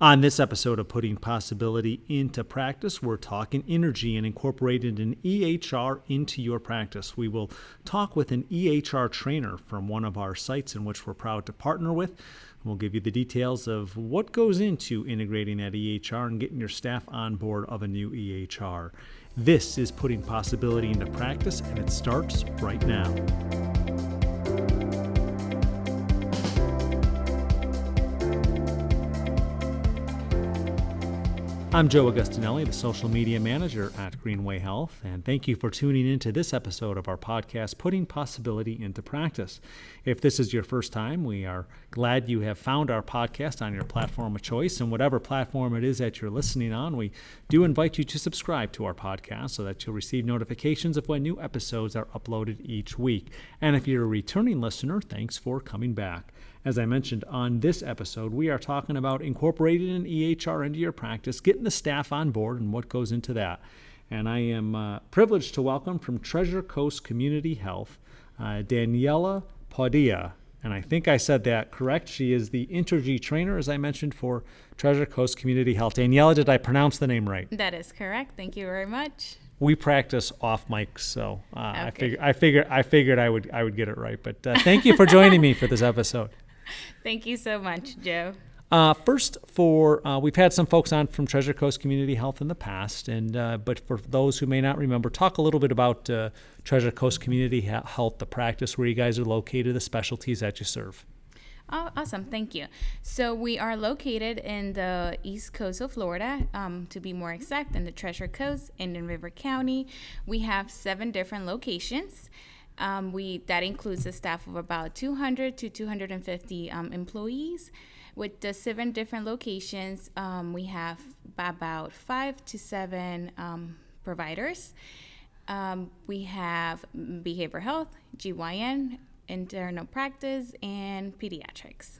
On this episode of Putting Possibility into Practice, we're talking Intergy and incorporating an EHR into your practice. We will talk with an EHR trainer from one of our sites in which we're proud to partner with. We'll give you the details of what goes into integrating that EHR and getting your staff on board of a new EHR. This is Putting Possibility into Practice, and it starts right now. I'm Joe Agustinelli, the social media manager at Greenway Health, and thank you for tuning in to this episode of our podcast, Putting Possibility into Practice. If this is your first time, we are glad you have found our podcast on your platform of choice, and whatever platform it is that you're listening on, we do invite you to subscribe to our podcast so that you'll receive notifications of when new episodes are uploaded each week. And if you're a returning listener, thanks for coming back. As I mentioned on this episode, we are talking about incorporating an EHR into your practice, getting the staff on board, and what goes into that. And I am privileged to welcome from Treasure Coast Community Health, Daniela Padilla. And I think I said that correct. She is the Intergy trainer, as I mentioned, for Treasure Coast Community Health. Daniela, did I pronounce the name right? That is correct. Thank you very much. We practice off mic, so Okay. I figured I would get it right. But thank you for joining me for this episode. Thank you so much, Joe. First, we've had some folks on from Treasure Coast Community Health in the past, but for those who may not remember, talk a little bit about Treasure Coast Community Health, the practice, where you guys are located, the specialties that you serve. Oh, awesome. Thank you. So we are located in the east coast of Florida, to be more exact, in the Treasure Coast, Indian River County. We have 7 different locations. That includes a staff of about 200 to 250 employees. With the 7 different locations, we have about 5 to 7 providers. We have behavioral health, GYN, internal practice, and pediatrics.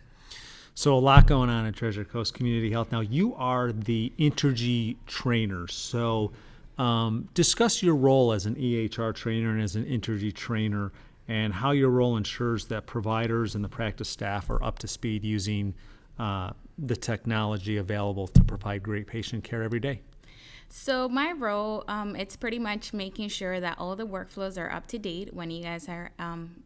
So a lot going on at Treasure Coast Community Health. Now, you are the Intergy trainer. So discuss your role as an EHR trainer and as an Intergy trainer, and how your role ensures that providers and the practice staff are up to speed using the technology available to provide great patient care every day. So my role, it's pretty much making sure that all the workflows are up to date when you guys are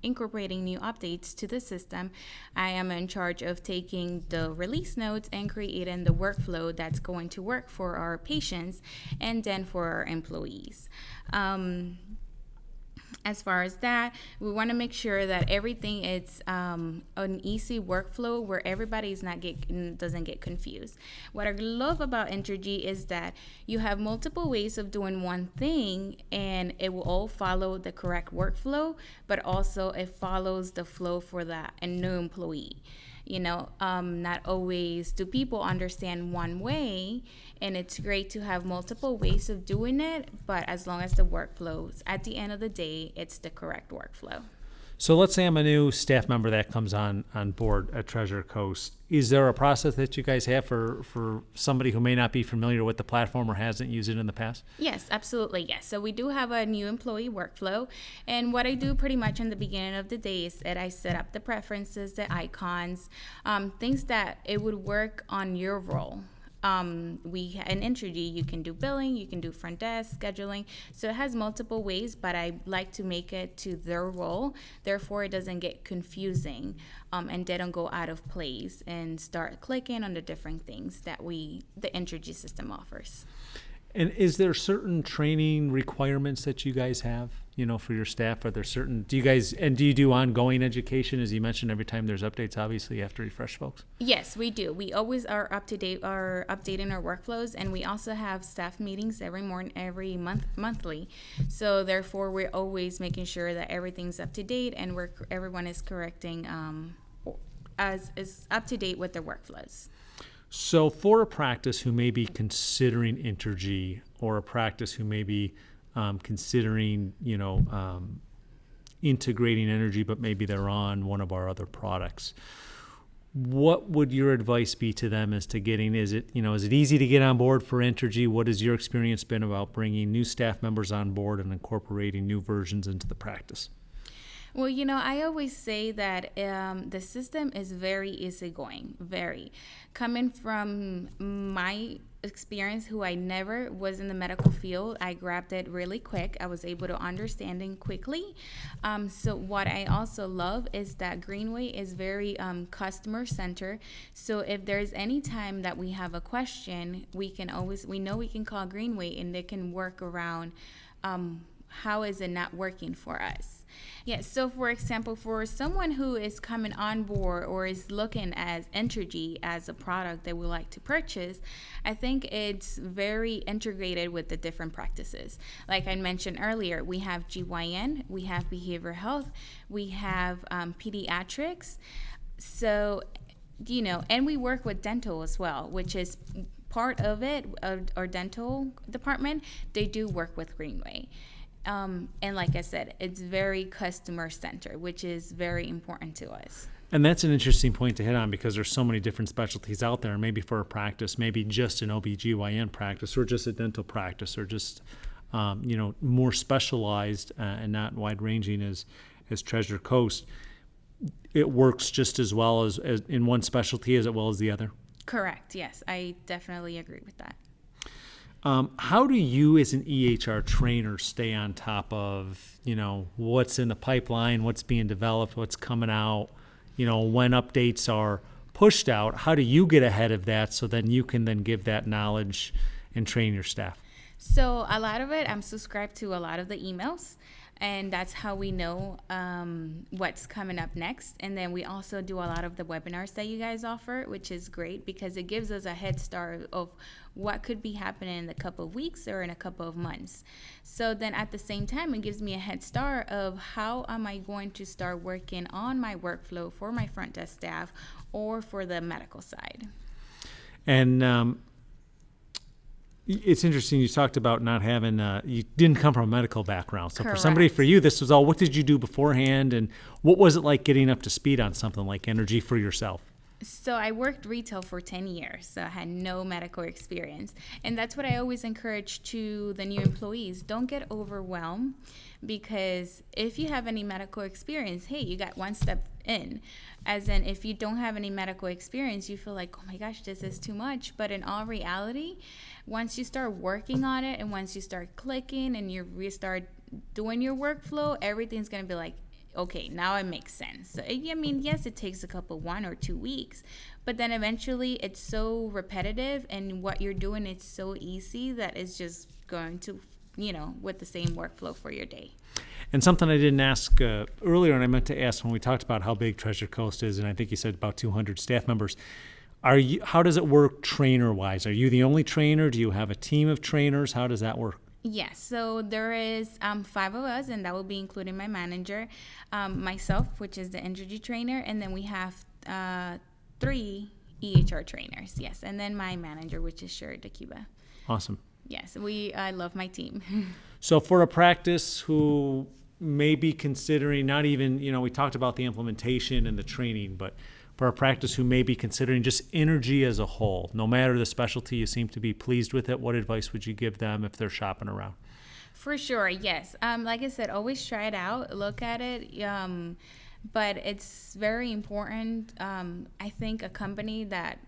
incorporating new updates to the system. I am in charge of taking the release notes and creating the workflow that's going to work for our patients and then for our employees. As far as that, we want to make sure that everything is an easy workflow where everybody doesn't get confused. What I love about Intergy is that you have multiple ways of doing one thing, and it will all follow the correct workflow, but also it follows the flow for a new employee. Not always do people understand one way, and it's great to have multiple ways of doing it, but as long as the workflows, at the end of the day, it's the correct workflow. So let's say I'm a new staff member that comes on board at Treasure Coast. Is there a process that you guys have for somebody who may not be familiar with the platform or hasn't used it in the past? Yes, absolutely, yes. So we do have a new employee workflow, and what I do pretty much in the beginning of the day is that I set up the preferences, the icons, things that it would work on your role. In Intergy, you can do billing, you can do front desk, scheduling. So it has multiple ways, but I like to make it to their role. Therefore, it doesn't get confusing, and they don't go out of place and start clicking on the different things that the Intergy system offers. And is there certain training requirements that you guys have, for your staff? Are there certain, do you do ongoing education? As you mentioned, every time there's updates, obviously you have to refresh folks. Yes, we do. We always are updating our workflows, and we also have staff meetings every monthly. So therefore, we're always making sure that everything's up to date, and everyone is correcting is up to date with their workflows. So for a practice who may be considering Intergy, or a practice who may be considering, integrating Intergy, but maybe they're on one of our other products, what would your advice be to them as to getting, is it easy to get on board for Intergy? What has your experience been about bringing new staff members on board and incorporating new versions into the practice? Well, I always say that the system is very easygoing, very. Coming from my experience, who I never was in the medical field, I grabbed it really quick. I was able to understand it quickly. So what I also love is that Greenway is very customer centered. So if there's any time that we have a question, we know we can call Greenway and they can work around how is it not working for us. Yeah, so for example, for someone who is coming on board or is looking at Intergy as a product they would like to purchase, I think it's very integrated with the different practices. Like I mentioned earlier, we have GYN, we have behavioral health, we have pediatrics. So, and we work with dental as well, which is part of it, our dental department. They do work with Greenway. And like I said, it's very customer centered, which is very important to us. And that's an interesting point to hit on because there's so many different specialties out there. Maybe for a practice, maybe just an OBGYN practice or just a dental practice or just, more specialized and not wide ranging as Treasure Coast. It works just as well as in one specialty as well as the other. Correct. Yes, I definitely agree with that. How do you as an EHR trainer stay on top of, what's in the pipeline, what's being developed, what's coming out, when updates are pushed out? How do you get ahead of that so then you can then give that knowledge and train your staff? So a lot of it, I'm subscribed to a lot of the emails. And that's how we know what's coming up next. And then we also do a lot of the webinars that you guys offer, which is great because it gives us a head start of what could be happening in a couple of weeks or in a couple of months. So then at the same time, it gives me a head start of how am I going to start working on my workflow for my front desk staff or for the medical side. And it's interesting. You talked about not having, you didn't come from a medical background. So Correct. for you, this was all, what did you do beforehand? And what was it like getting up to speed on something like Intergy for yourself? So I worked retail for 10 years, so I had no medical experience. And that's what I always encourage to the new employees. Don't get overwhelmed because if you have any medical experience, hey, you got one step in. As in, if you don't have any medical experience, you feel like, oh my gosh, this is too much. But in all reality, once you start working on it and once you start clicking and you restart doing your workflow, everything's going to be like, okay, now it makes sense. So, yes, it takes 1 or 2 weeks, but then eventually it's so repetitive and what you're doing is so easy that it's just going to, with the same workflow for your day. And something I didn't ask earlier, and I meant to ask when we talked about how big Treasure Coast is, and I think you said about 200 staff members. How does it work trainer-wise? Are you the only trainer? Do you have a team of trainers? How does that work? Yes, so there is 5 of us, and that will be including my manager, myself, which is the Intergy trainer, and then we have 3 EHR trainers, yes, and then my manager, which is Sherry DeCuba. Awesome. Yes, I love my team. So for a practice who may be considering not even, we talked about the implementation and the training, but for a practice who may be considering just Intergy as a whole, no matter the specialty, you seem to be pleased with it. What advice would you give them if they're shopping around? For sure, yes. Like I said, always try it out, look at it. But it's very important. I think a company that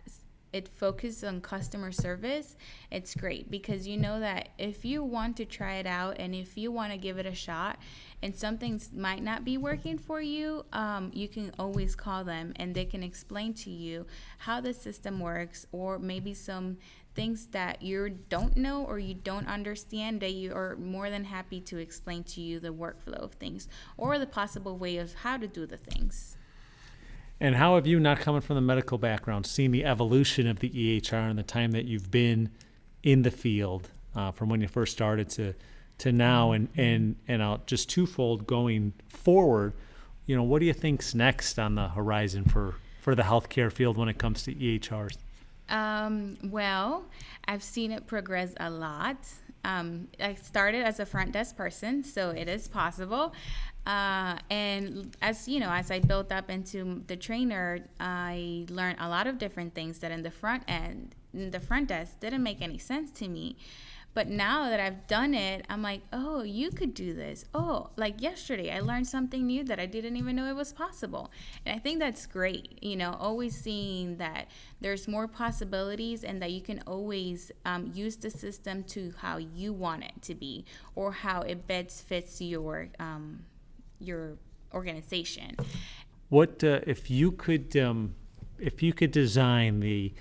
it focuses on customer service, it's great because you know that if you want to try it out and if you want to give it a shot and something might not be working for you, you can always call them and they can explain to you how the system works or maybe some things that you don't know or you don't understand that you are more than happy to explain to you the workflow of things or the possible way of how to do the things. And how have you, not coming from the medical background, seen the evolution of the EHR and the time that you've been in the field from when you first started to now and just twofold going forward? What do you think's next on the horizon for the healthcare field when it comes to EHRs? Well, I've seen it progress a lot. I started as a front desk person, so it is possible. And as I built up into the trainer, I learned a lot of different things that in the front end, the front desk didn't make any sense to me. But now that I've done it, I'm like, oh, you could do this. Oh, like yesterday, I learned something new that I didn't even know it was possible. And I think that's great, always seeing that there's more possibilities and that you can always use the system to how you want it to be or how it best fits your organization. What if you could design the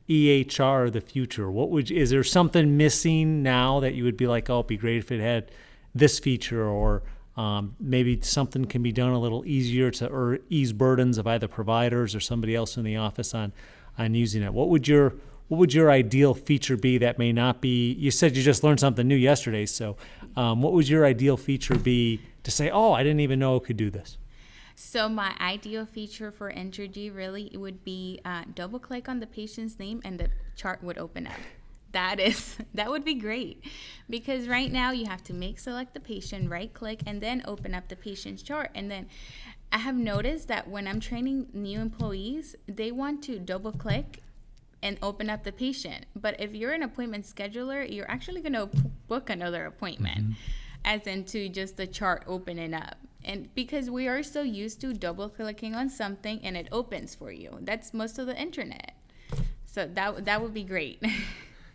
EHR of the future? Is there something missing now that you would be like, oh, it'd be great if it had this feature, or maybe something can be done a little easier or ease burdens of either providers or somebody else in the office on using it? What would your ideal feature be that may not be? You said you just learned something new yesterday, so what would your ideal feature be to say, oh, I didn't even know it could do this? So my ideal feature for Intergy really would be double click on the patient's name and the chart would open up. That would be great, because right now you have to select the patient, right click, and then open up the patient's chart. And then I have noticed that when I'm training new employees, they want to double click and open up the patient. But if you're an appointment scheduler, you're actually going to book another appointment, as into just the chart opening up. And because we are so used to double clicking on something and it opens for you. That's most of the internet. So that would be great.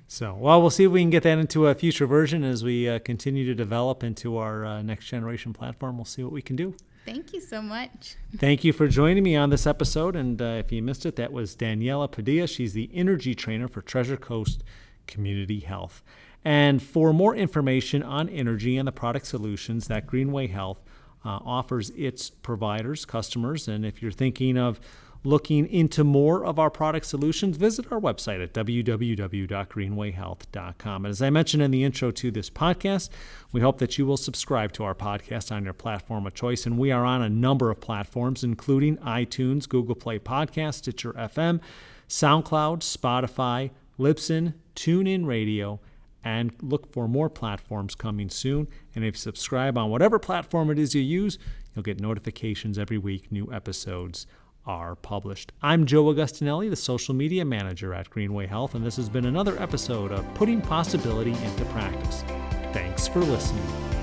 So, well, we'll see if we can get that into a future version as we continue to develop into our next generation platform. We'll see what we can do. Thank you so much. Thank you for joining me on this episode. And if you missed it, that was Daniela Padilla. She's the Intergy trainer for Treasure Coast Community Health. And for more information on Intergy and the product solutions that Greenway Health offers its providers, customers, and if you're thinking of looking into more of our product solutions, visit our website at www.greenwayhealth.com. And as I mentioned in the intro to this podcast, we hope that you will subscribe to our podcast on your platform of choice. And we are on a number of platforms, including iTunes, Google Play Podcast, Stitcher FM, SoundCloud, Spotify, Libsyn, TuneIn Radio, and look for more platforms coming soon. And if you subscribe on whatever platform it is you use, you'll get notifications every week new episodes are published. I'm Joe Augustinelli, the social media manager at Greenway Health, and this has been another episode of Putting Possibility into Practice. Thanks for listening.